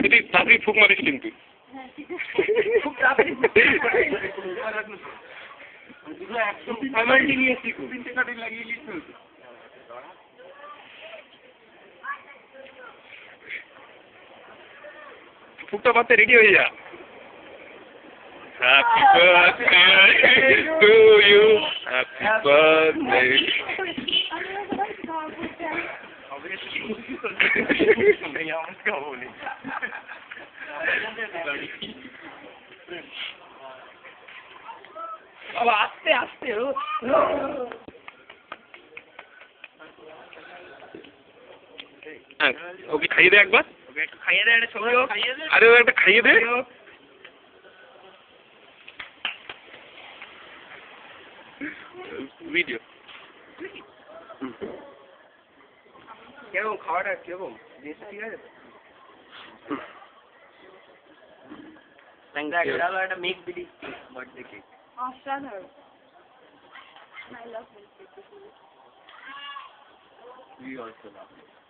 তুই তাড়াতাড়ি ফুক মারিস কিন্তু ফুকটা পাতে রেডি হয়ে যা Happy birthday to you. Happy birthday. বাবা আস্তে আস্তে ওকে খাইয়ে দে একবার একটু খাইয়ে দে একটা ছবি হোক আরে ও একটা খাইয়ে দে ভিডিও কিরকম খাওয়াটা কিরকম জিনিসটা ঠিক আছে তো একটা মেক বিলিভ বার্থডে কেক অসাধারণ I love milk. We also love it.